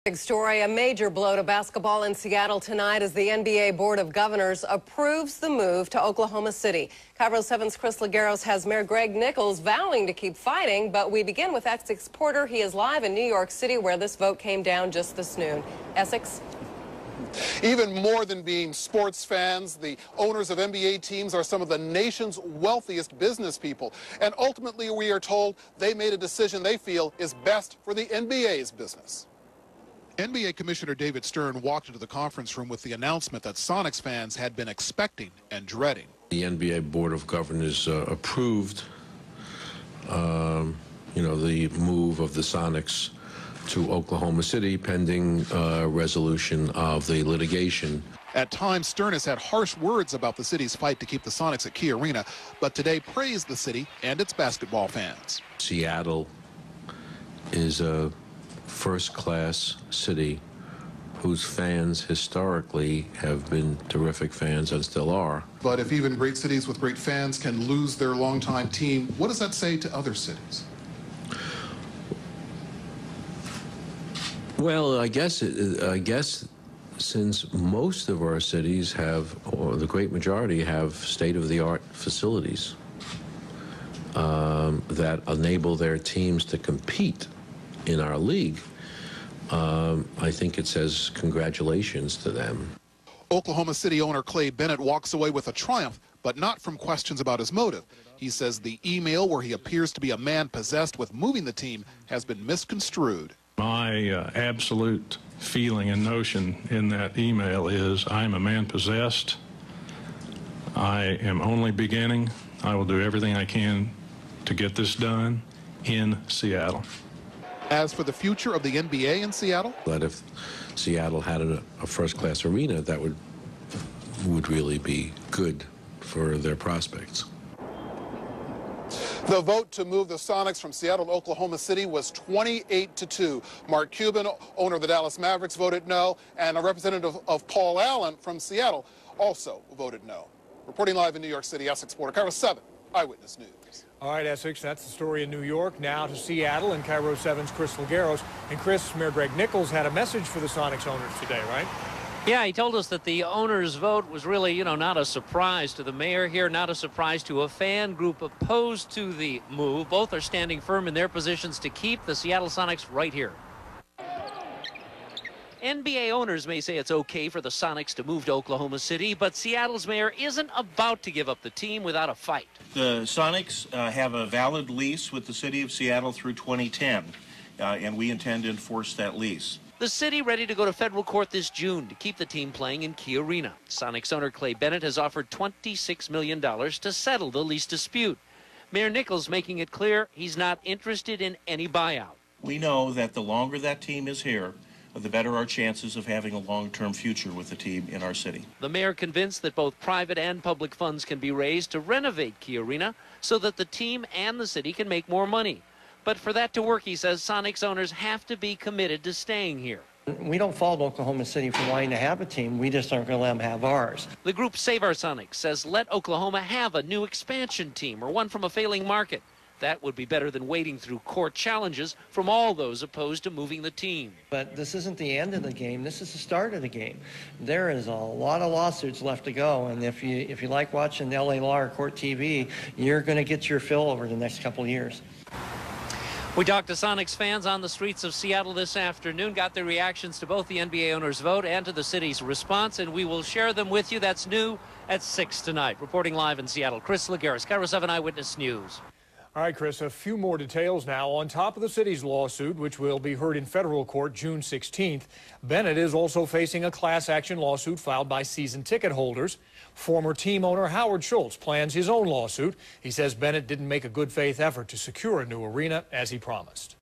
Big story, a major blow to basketball in Seattle tonight as the NBA Board of Governors approves the move to Oklahoma City. KIRO 7's Chris Lagueros has Mayor Greg Nichols vowing to keep fighting, but we begin with Essex Porter. He is live in New York City where this vote came down just this noon. Essex? Even more than being sports fans, the owners of NBA teams are some of the nation's wealthiest business people. And ultimately, we are told they made a decision they feel is best for the NBA's business. NBA Commissioner David Stern walked into the conference room with the announcement that Sonics fans had been expecting and dreading. The NBA Board of Governors approved, the move of the Sonics to Oklahoma City pending resolution of the litigation. At times, Stern has had harsh words about the city's fight to keep the Sonics at KIRO Arena, but today praised the city and its basketball fans. Seattle is a first-class city whose fans historically have been terrific fans and still are. But if even great cities with great fans can lose their longtime team, what does that say to other cities? Well, I guess since most of our cities have, or the great majority have, state-of-the-art facilities that enable their teams to compete in our league, I think it says congratulations to them. Oklahoma City owner Clay Bennett walks away with a triumph, but not from questions about his motive. He says the email where he appears to be a man possessed with moving the team has been misconstrued. My absolute feeling and notion in that email is I'm a man possessed. I am only beginning. I will do everything I can to get this done in Seattle. As for the future of the NBA in Seattle? That if Seattle had a first-class arena, that would really be good for their prospects. The vote to move the Sonics from Seattle to Oklahoma City was 28-2. Mark Cuban, owner of the Dallas Mavericks, voted no, and a representative of Paul Allen from Seattle also voted no. Reporting live in New York City, Essex Porter, KIRO 7 Eyewitness News. All right, Essex, that's the story in New York. Now to Seattle and KIRO 7's Chris Lagueros. And Chris, Mayor Greg Nichols had a message for the Sonics owners today, right? Yeah, he told us that the owners' vote was really, not a surprise to the mayor here, not a surprise to a fan group opposed to the move. Both are standing firm in their positions to keep the Seattle Sonics right here. NBA owners may say it's okay for the Sonics to move to Oklahoma City, but Seattle's mayor isn't about to give up the team without a fight. The Sonics have a valid lease with the city of Seattle through 2010, and we intend to enforce that lease. The city ready to go to federal court this June to keep the team playing in KIRO Arena. Sonics owner Clay Bennett has offered $26 million to settle the lease dispute. Mayor Nichols making it clear he's not interested in any buyout. We know that the longer that team is here, the better our chances of having a long-term future with the team in our city. The mayor convinced that both private and public funds can be raised to renovate KIRO Arena so that the team and the city can make more money. But for that to work, he says, Sonics owners have to be committed to staying here. We don't fault Oklahoma City for wanting to have a team. We just aren't going to let them have ours. The group Save Our Sonics says let Oklahoma have a new expansion team or one from a failing market. That would be better than wading through court challenges from all those opposed to moving the team. But this isn't the end of the game. This is the start of the game. There is a lot of lawsuits left to go, and if you like watching LA Law or Court TV, you're going to get your fill over the next couple of years. We talked to Sonics fans on the streets of Seattle this afternoon, got their reactions to both the NBA owners' vote and to the city's response, and we will share them with you. That's new at 6 tonight. Reporting live in Seattle, Chris Lagueros, KIRO 7 Eyewitness News. All right, Chris, a few more details now. On top of the city's lawsuit, which will be heard in federal court June 16th, Bennett is also facing a class action lawsuit filed by season ticket holders. Former team owner Howard Schultz plans his own lawsuit. He says Bennett didn't make a good faith effort to secure a new arena as he promised.